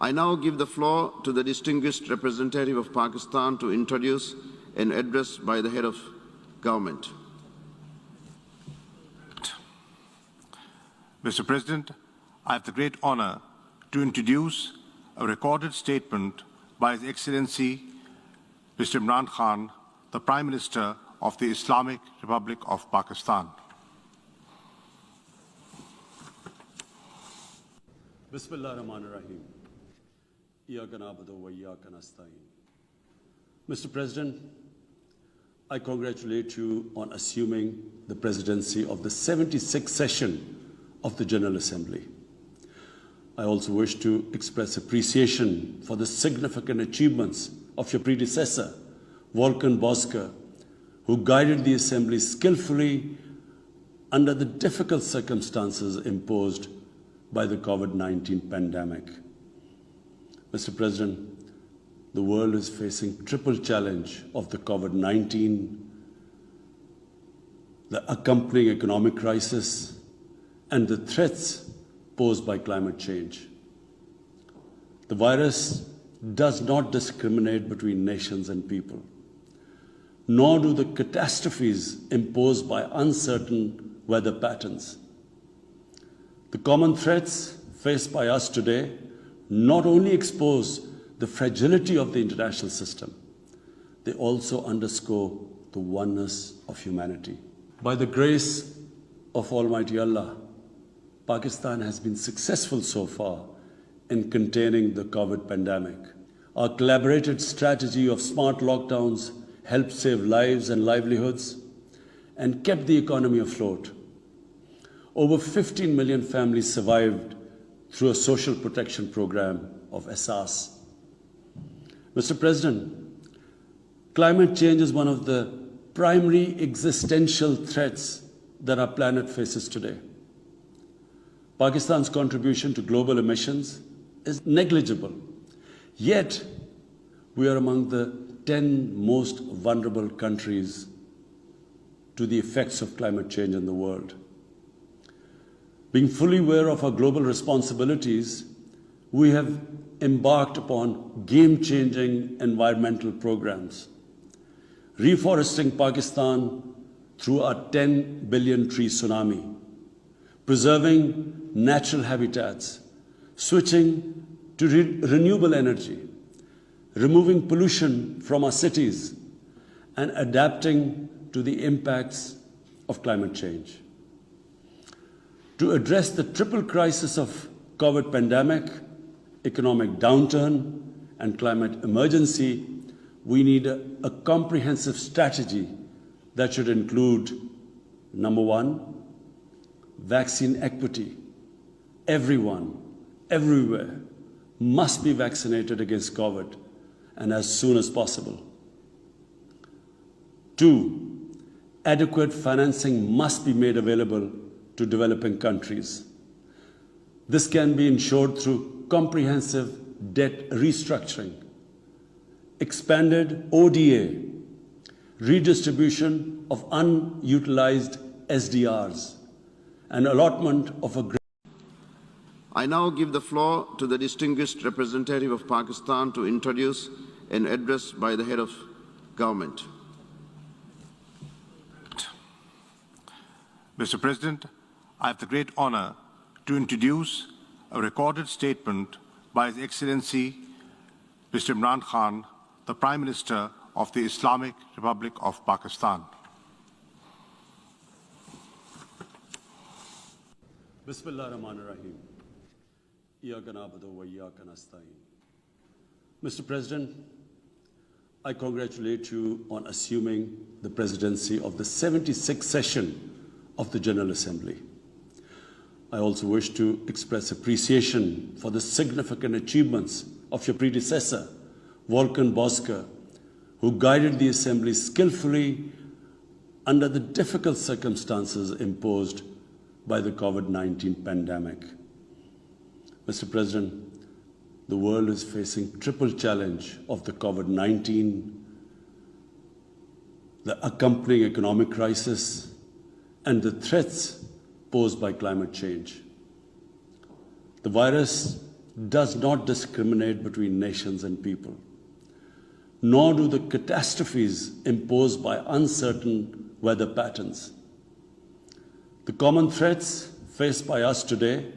I now give the floor to the distinguished representative of Pakistan to introduce an address by the head of government. Mr. President, I have the great honor to introduce a recorded statement by His Excellency Mr. Imran Khan, the Prime Minister of the Islamic Republic of Pakistan. Bismillah ar-Rahman ar-Rahim. Iyaka na'budu wa iyaka nasta'in. Mr. President, I congratulate you on assuming the presidency of the 76th session of the General Assembly. I also wish to express appreciation for the significant achievements of your predecessor, Volkan Bozkır, who guided the Assembly skillfully under the difficult circumstances imposed by the COVID-19 pandemic. Mr. President, the world is facing triple challenge of the COVID-19, the accompanying economic crisis, and the threats posed by climate change. The virus does not discriminate between nations and people, nor do the catastrophes imposed by uncertain weather patterns. The common threats faced by us today not only expose the fragility of the international system, they also underscore the oneness of humanity. By the grace of Almighty Allah, Pakistan has been successful so far in containing the COVID pandemic. Our collaborated strategy of smart lockdowns helped save lives and livelihoods and kept the economy afloat. Over 15 million families survived through a social protection program of Asas. Mr. President, climate change is one of the primary existential threats that our planet faces today. Pakistan's contribution to global emissions is negligible, yet we are among the 10 most vulnerable countries to the effects of climate change in the world. Being fully aware of our global responsibilities, we have embarked upon game-changing environmental programs, reforesting Pakistan through our 10 billion tree tsunami, preserving natural habitats, switching to renewable energy, removing pollution from our cities, and adapting to the impacts of climate change. To address the triple crisis of COVID pandemic, economic downturn, and climate emergency, we need a comprehensive strategy that should include, number one, vaccine equity. Everyone, everywhere, must be vaccinated against COVID, and as soon as possible. Two, adequate financing must be made available to developing countries. This can be ensured through comprehensive debt restructuring, expanded ODA, redistribution of unutilized SDRs, and allotment of a I now give the floor to the distinguished representative of Pakistan to introduce an address by the head of government. Mr. President, I have the great honor to introduce a recorded statement by His Excellency Mr. Imran Khan, the Prime Minister of the Islamic Republic of Pakistan. Bismillah ar-Rahman ar-Rahim. Iyaka na'budu wa iyaka nasta'in. Mr. President, I congratulate you on assuming the presidency of the 76th session of the General Assembly. I also wish to express appreciation for the significant achievements of your predecessor, Volkan Bozkır, who guided the Assembly skillfully under the difficult circumstances imposed by the COVID-19 pandemic. Mr. President, the world is facing triple challenge of the COVID-19, the accompanying economic crisis, and the threats posed by climate change. The virus does not discriminate between nations and people, nor do the catastrophes imposed by uncertain weather patterns. The common threats faced by us today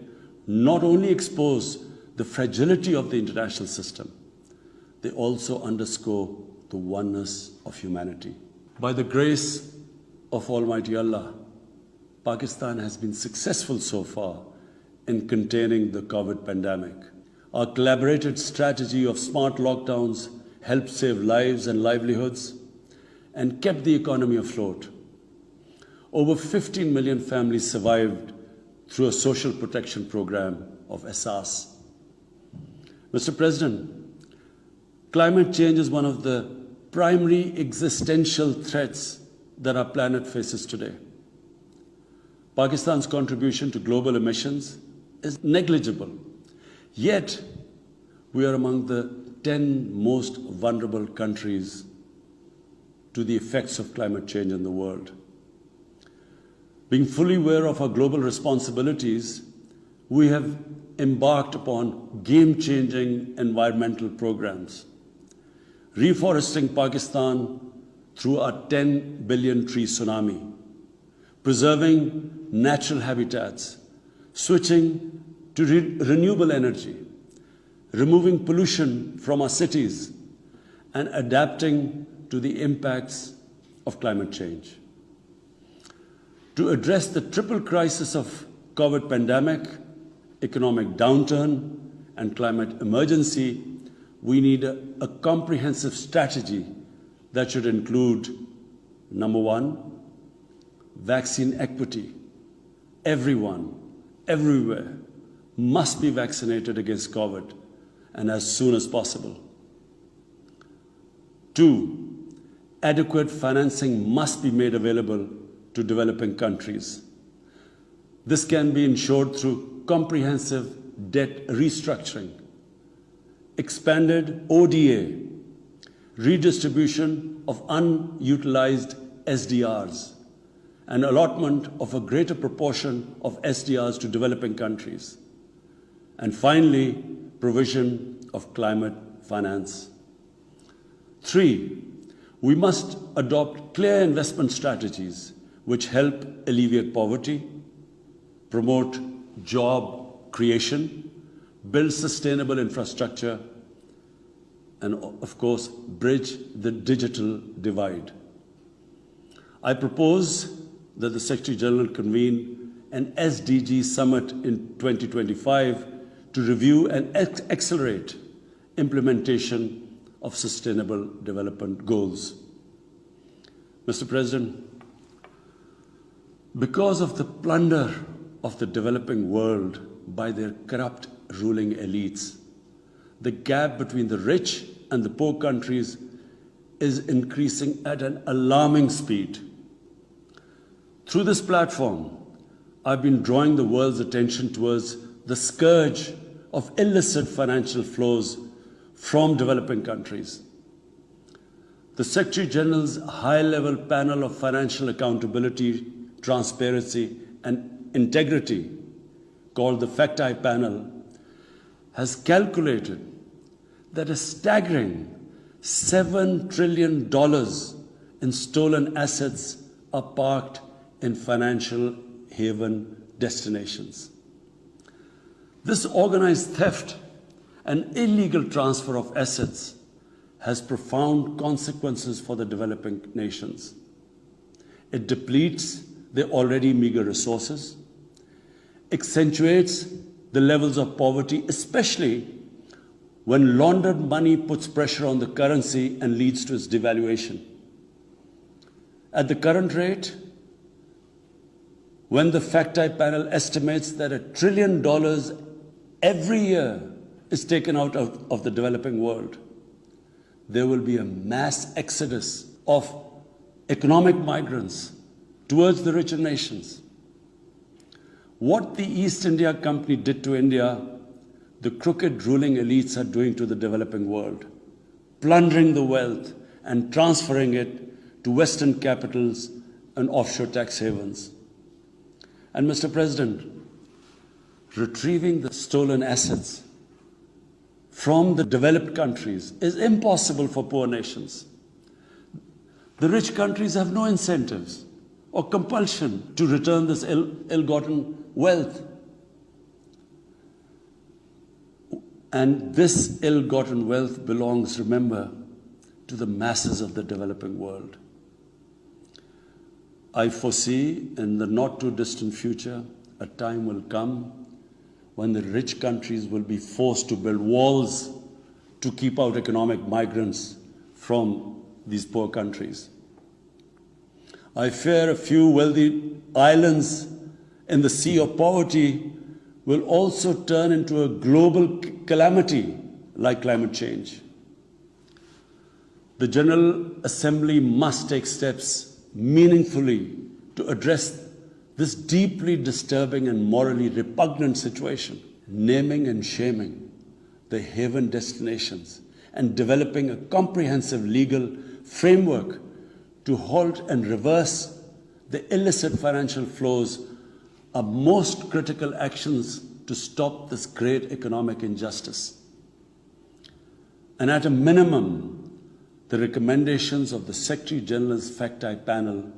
not only expose the fragility of the international system, they also underscore the oneness of humanity. By the grace of Almighty Allah, Pakistan has been successful so far in containing the COVID pandemic. Our collaborated strategy of smart lockdowns helped save lives and livelihoods and kept the economy afloat. Over 15 million families survived through a social protection program of Asas. Mr. President, climate change is one of the primary existential threats that our planet faces today. Pakistan's contribution to global emissions is negligible, yet we are among the 10 most vulnerable countries to the effects of climate change in the world. Being fully aware of our global responsibilities, we have embarked upon game-changing environmental programs, reforesting Pakistan through our 10 billion tree tsunami, preserving natural habitats, switching to renewable energy, removing pollution from our cities, and adapting to the impacts of climate change. To address the triple crisis of COVID pandemic, economic downturn, and climate emergency, we need a comprehensive strategy that should include, number one, vaccine equity. Everyone, everywhere, must be vaccinated against COVID, and as soon as possible. Two, adequate financing must be made available to developing countries. This can be ensured through comprehensive debt restructuring, expanded ODA, redistribution of unutilized SDRs, and allotment of a greater proportion of SDRs to developing countries. And finally, provision of climate finance. Three, we must adopt clear investment strategies which help alleviate poverty, promote job creation, build sustainable infrastructure, and of course, bridge the digital divide. I propose that the Secretary General convene an SDG summit in 2025 to review and accelerate implementation of sustainable development goals. Mr. President, because of the plunder of the developing world by their corrupt ruling elites, the gap between the rich and the poor countries is increasing at an alarming speed. Through this platform, I've been drawing the world's attention towards the scourge of illicit financial flows from developing countries. The Secretary General's high-level panel of financial accountability, transparency, and integrity, called the Fact-Eye Panel, has calculated that a staggering $7 trillion in stolen assets are parked in financial haven destinations. This organized theft and illegal transfer of assets has profound consequences for the developing nations. It depletes their already meager resources, accentuates the levels of poverty, especially when laundered money puts pressure on the currency and leads to its devaluation. At the current rate, when the Fact-Eye Panel estimates that $1 trillion every year is taken out of the developing world, there will be a mass exodus of economic migrants towards the richer nations. What the East India Company did to India, the crooked ruling elites are doing to the developing world, plundering the wealth and transferring it to Western capitals and offshore tax havens. And Mr. President, retrieving the stolen assets from the developed countries is impossible for poor nations. The rich countries have no incentives or compulsion to return this ill-gotten wealth. And this ill-gotten wealth belongs, remember, to the masses of the developing world. I foresee in the not too distant future, a time will come when the rich countries will be forced to build walls to keep out economic migrants from these poor countries. I fear a few wealthy islands in the sea of poverty will also turn into a global calamity like climate change. The General Assembly must take steps meaningfully to address this deeply disturbing and morally repugnant situation, naming and shaming the haven destinations and developing a comprehensive legal framework to halt and reverse the illicit financial flows are most critical actions to stop this great economic injustice. And at a minimum, the recommendations of the Secretary General's Fact-I panel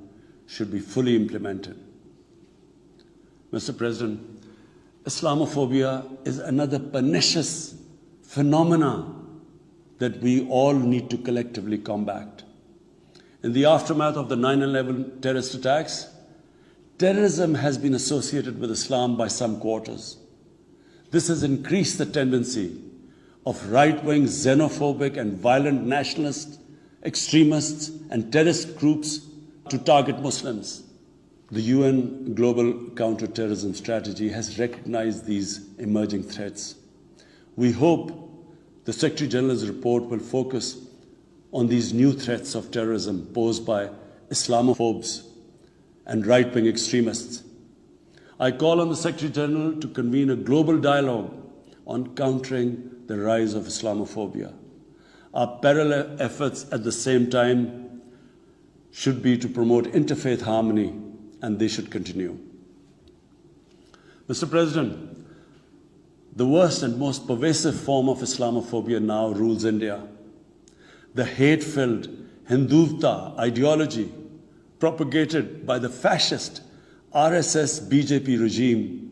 should be fully implemented. Mr. President, Islamophobia is another pernicious phenomenon that we all need to collectively combat. In the aftermath of the 9/11 terrorist attacks, terrorism has been associated with Islam by some quarters. This has increased the tendency of right-wing, xenophobic and violent nationalist extremists and terrorist groups to target Muslims. The UN Global Counter-Terrorism Strategy has recognized these emerging threats. We hope the Secretary General's report will focus on these new threats of terrorism posed by Islamophobes and right-wing extremists. I call on the Secretary General to convene a global dialogue on countering the rise of Islamophobia. Our parallel efforts at the same time should be to promote interfaith harmony, and they should continue. Mr. President, the worst and most pervasive form of Islamophobia now rules India. The hate-filled Hindutva ideology propagated by the fascist RSS BJP regime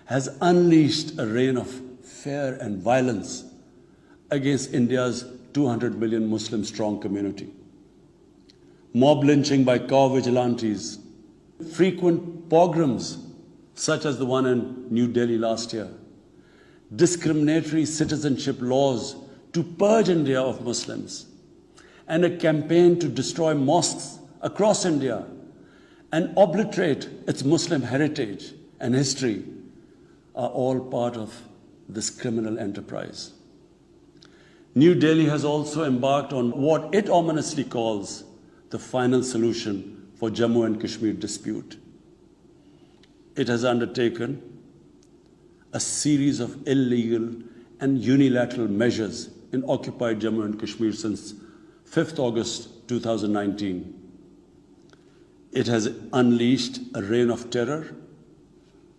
has unleashed a reign of fear and violence against India's 200 million Muslim strong community. Mob lynching by cow vigilantes, frequent pogroms such as the one in New Delhi last year, discriminatory citizenship laws to purge India of Muslims, and a campaign to destroy mosques across India and obliterate its Muslim heritage and history are all part of this criminal enterprise. New Delhi has also embarked on what it ominously calls the final solution for Jammu and Kashmir dispute. It has undertaken a series of illegal and unilateral measures in occupied Jammu and Kashmir since 5th August 2019. It has unleashed a reign of terror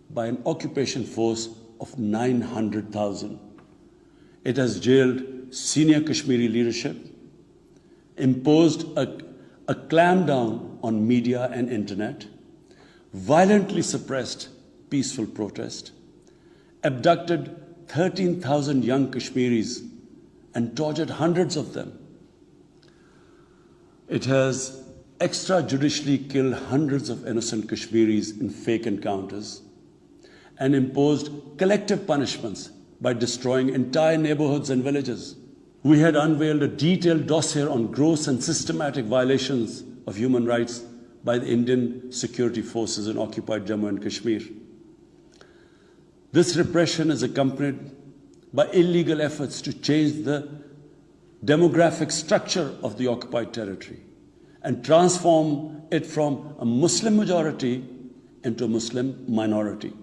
by an occupation force of 900,000. It has jailed senior Kashmiri leadership, imposed a clampdown on media and internet, violently suppressed peaceful protest, abducted 13,000 young Kashmiris and tortured hundreds of them. It has extrajudicially killed hundreds of innocent Kashmiris in fake encounters and imposed collective punishments by destroying entire neighborhoods and villages. We had unveiled a detailed dossier on gross and systematic violations of human rights by the Indian security forces in occupied Jammu and Kashmir. This repression is accompanied by illegal efforts to change the demographic structure of the occupied territory and transform it from a Muslim majority into a Muslim minority.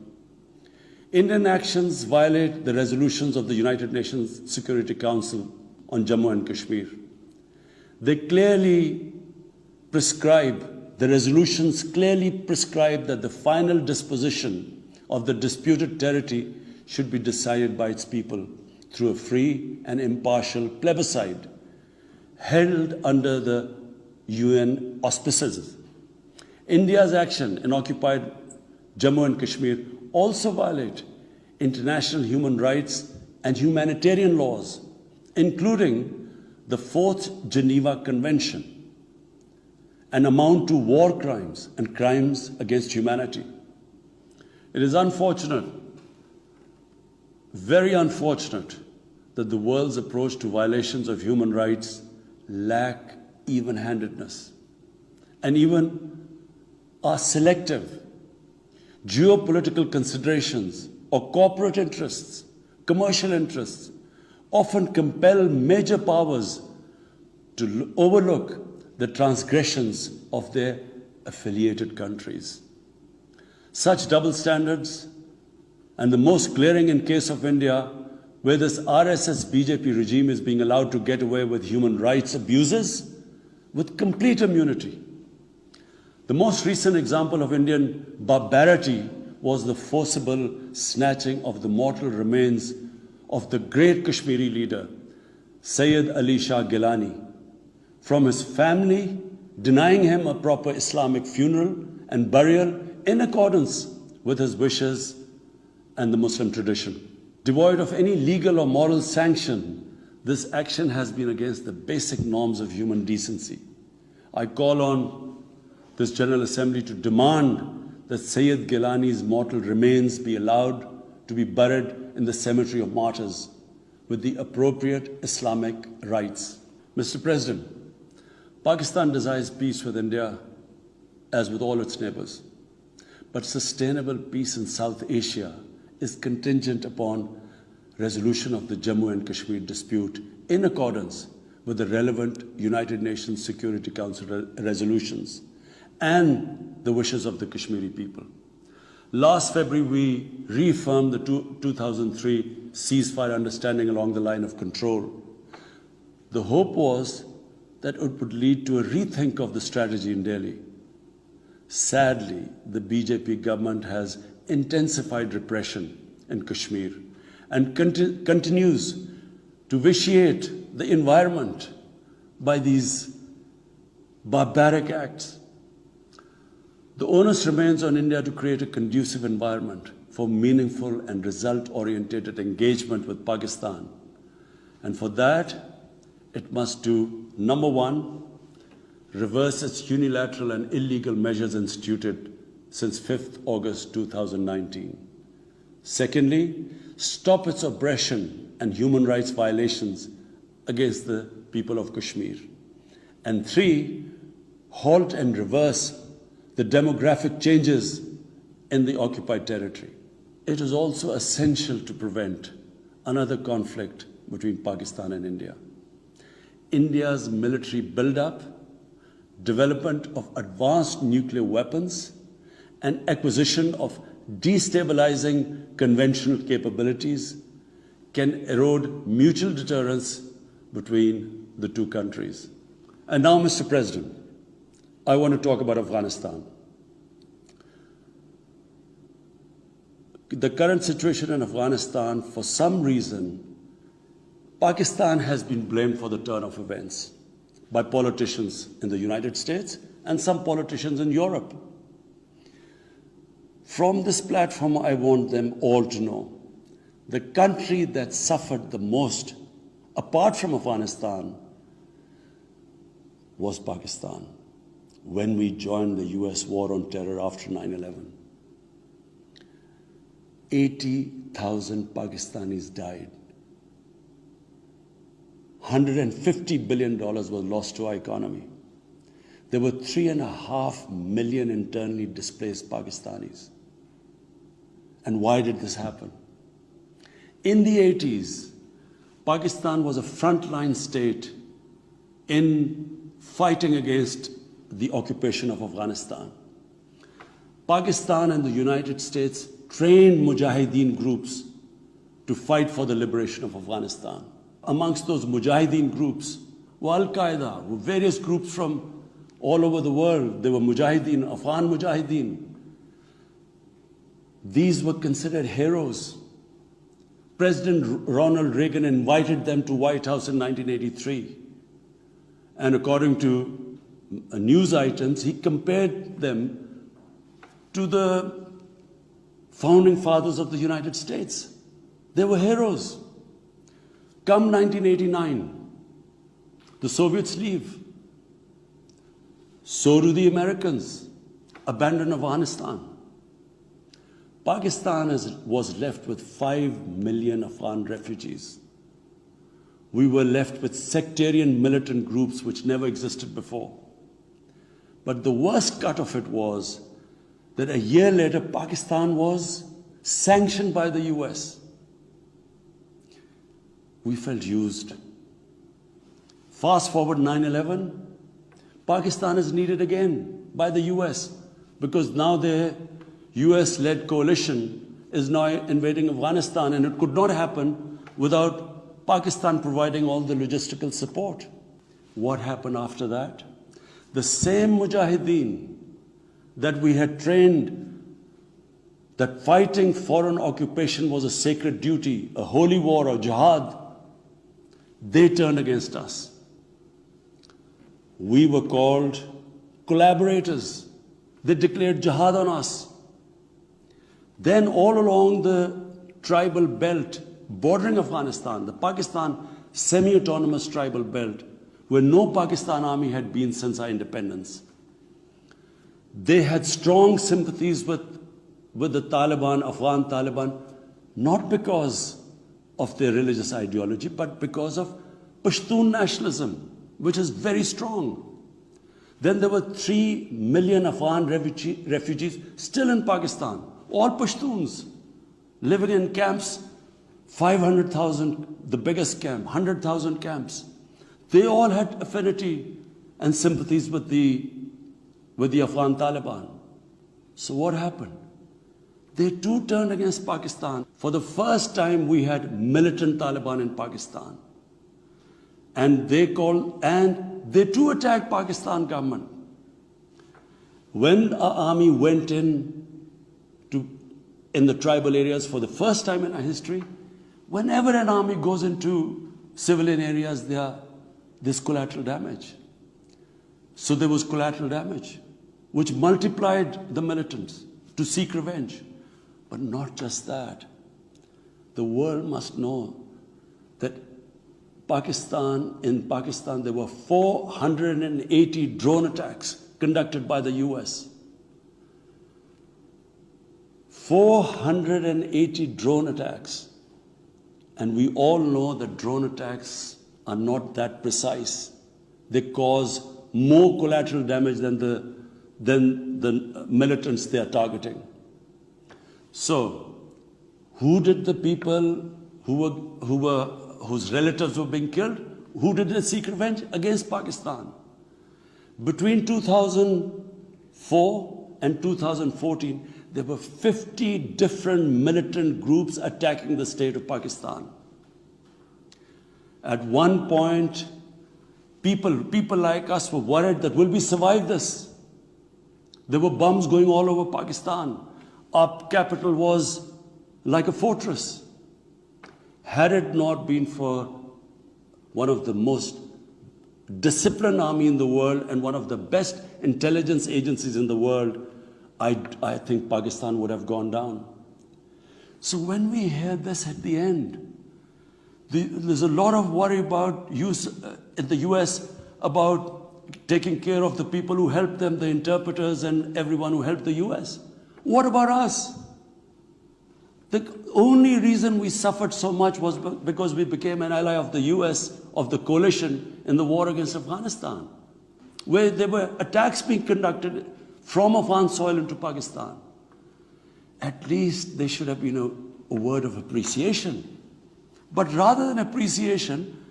Indian actions violate the resolutions of the United Nations Security Council on Jammu and Kashmir. The resolutions clearly prescribe that the final disposition of the disputed territory should be decided by its people through a free and impartial plebiscite held under the UN auspices. India's action in occupied Jammu and Kashmir also violate international human rights and humanitarian laws, including the 4th Geneva Convention, and amount to war crimes and crimes against humanity. It is unfortunate, very unfortunate, that the world's approach to violations of human rights lack even-handedness and even are selective. Geopolitical considerations or corporate interests, commercial interests, often compel major powers to overlook the transgressions of their affiliated countries. Such double standards, and the most glaring in case of India, where this RSS-BJP regime is being allowed to get away with human rights abuses with complete immunity. The most recent example of Indian barbarity was the forcible snatching of the mortal remains of the great Kashmiri leader, Sayyid Ali Shah Gilani, from his family, denying him a proper Islamic funeral and burial in accordance with his wishes and the Muslim tradition. Devoid of any legal or moral sanction, this action has been against the basic norms of human decency. I call on this General Assembly to demand that Sayyid Gilani's mortal remains be allowed to be buried in the cemetery of martyrs with the appropriate Islamic rites. Mr. President, Pakistan desires peace with India as with all its neighbors. But sustainable peace in South Asia is contingent upon resolution of the Jammu and Kashmir dispute in accordance with the relevant United Nations Security Council resolutions and the wishes of the Kashmiri people. Last February, we reaffirmed the 2003 ceasefire understanding along the line of control. The hope was that it would lead to a rethink of the strategy in Delhi. Sadly, the BJP government has intensified repression in Kashmir and continues to vitiate the environment by these barbaric acts. The onus remains on India to create a conducive environment for meaningful and result-oriented engagement with Pakistan. And for that, it must do, number one, reverse its unilateral and illegal measures instituted since 5th August 2019. Secondly, stop its oppression and human rights violations against the people of Kashmir. And three, halt and reverse the demographic changes in the occupied territory. It is also essential to prevent another conflict between Pakistan and India. India's military buildup, development of advanced nuclear weapons, and acquisition of destabilizing conventional capabilities can erode mutual deterrence between the two countries. And now, Mr. President, I want to talk about Afghanistan. The current situation in Afghanistan, for some reason, Pakistan has been blamed for the turn of events by politicians in the United States and some politicians in Europe. From this platform, I want them all to know the country that suffered the most, apart from Afghanistan, was Pakistan when we joined the US war on terror after 9/11. 80,000 Pakistanis died. $150 billion was lost to our economy. There were 3.5 million internally displaced Pakistanis. And why did this happen? In the 80s, Pakistan was a frontline state in fighting against the occupation of Afghanistan. Pakistan and the United States trained Mujahideen groups to fight for the liberation of Afghanistan. Amongst those Mujahideen groups were Al-Qaeda, were various groups from all over the world. There were Mujahideen, Afghan Mujahideen. These were considered heroes President Ronald Reagan invited them to White House in 1983. And according to news items, he compared them to the founding fathers of the United States. They were heroes. Come 1989, the Soviets leave. So do the Americans, abandon Afghanistan. Pakistan was left with 5 million Afghan refugees. We were left with sectarian militant groups which never existed before. But the worst cut of it was that a year later, Pakistan was sanctioned by the US. We felt used. Fast forward 9/11, Pakistan is needed again by the US because now their US-led coalition is now invading Afghanistan, and it could not happen without Pakistan providing all the logistical support. What happened after that? The same mujahideen that we had trained that fighting foreign occupation was a sacred duty, a holy war or jihad, they turned against us. We were called collaborators. They declared jihad on us. Then all along the tribal belt bordering Afghanistan, the Pakistan semi-autonomous tribal belt, where no Pakistan army had been since our independence, they had strong sympathies with the Taliban, Afghan Taliban, not because of their religious ideology, but because of Pashtun nationalism, which is very strong. Then there were 3 million Afghan refugees still in Pakistan, all Pashtuns, living in camps, 500,000, the biggest camp, 100,000 camps. They all had affinity and sympathies with the Afghan Taliban. So what happened? They too turned against Pakistan. For the first time, we had militant Taliban in Pakistan. And they too attacked Pakistan government. When our army went in the tribal areas for the first time in our history, whenever an army goes into civilian areas, there's collateral damage. So there was collateral damage, which multiplied the militants to seek revenge. But not just that. The world must know that in Pakistan, there were 480 drone attacks conducted by the US. 480 drone attacks. And we all know that drone attacks are not that precise. They cause more collateral damage than the militants they are targeting. So, who did the people whose relatives were being killed? Who did they seek revenge? Against Pakistan. Between 2004 and 2014, there were 50 different militant groups attacking the state of Pakistan. At one point, people like us were worried that will we survive this? There were bombs going all over Pakistan. Our capital was like a fortress. Had it not been for one of the most disciplined army in the world and one of the best intelligence agencies in the world, I think Pakistan would have gone down. So when we hear this at the end, there's a lot of worry about in the US about taking care of the people who helped them, the interpreters and everyone who helped the US. What about us? The only reason we suffered so much was because we became an ally of the US, of the coalition in the war against Afghanistan, where there were attacks being conducted from Afghan soil into Pakistan. At least there should have been a word of appreciation. But rather than appreciation,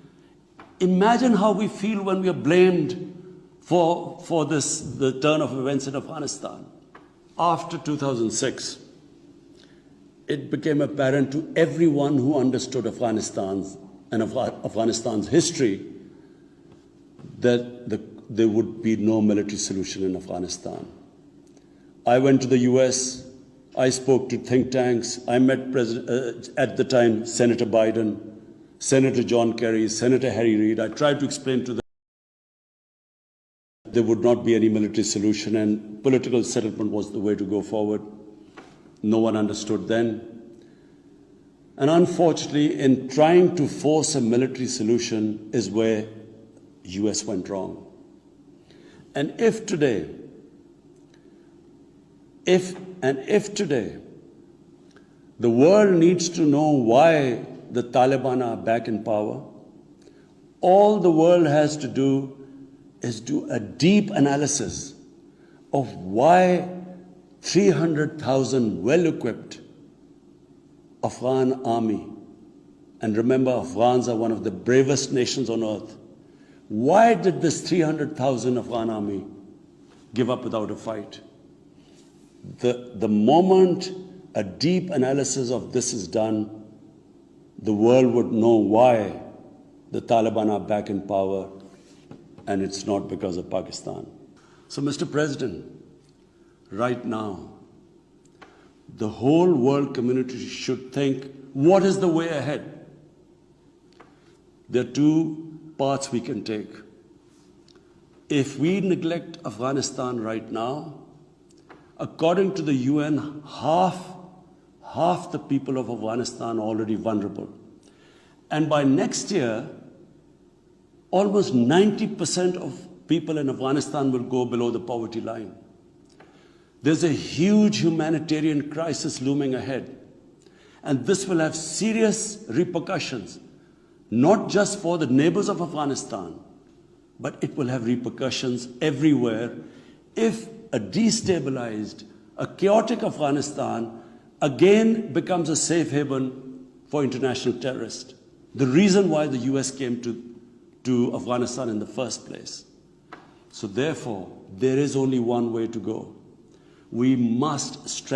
imagine how we feel when we are blamed for the turn of events in Afghanistan. After 2006, it became apparent to everyone who understood Afghanistan's history that there would be no military solution in Afghanistan. I went to the US I spoke to think tanks. I met at the time Senator Biden, Senator John Kerry, Senator Harry Reid. I tried to explain to them there would not be any military solution and political settlement was the way to go forward. No one understood then. And unfortunately, in trying to force a military solution is where US went wrong. And if today, the world needs to know why the Taliban are back in power, all the world has to do is do a deep analysis of why 300,000 well-equipped Afghan army, and remember, Afghans are one of the bravest nations on earth. Why did this 300,000 Afghan army give up without a fight? The moment a deep analysis of this is done, the world would know why the Taliban are back in power, and it's not because of Pakistan. So, Mr. President, right now, the whole world community should think, what is the way ahead? There are two paths we can take. If we neglect Afghanistan right now, according to the UN, half the people of Afghanistan are already vulnerable. And by next year, almost 90% of people in Afghanistan will go below the poverty line. There's a huge humanitarian crisis looming ahead. And this will have serious repercussions, not just for the neighbors of Afghanistan, but it will have repercussions everywhere if a destabilized, a chaotic Afghanistan again becomes a safe haven for international terrorists. The reason why the US came to Afghanistan in the first place. So therefore, there is only one way to go. We must strengthen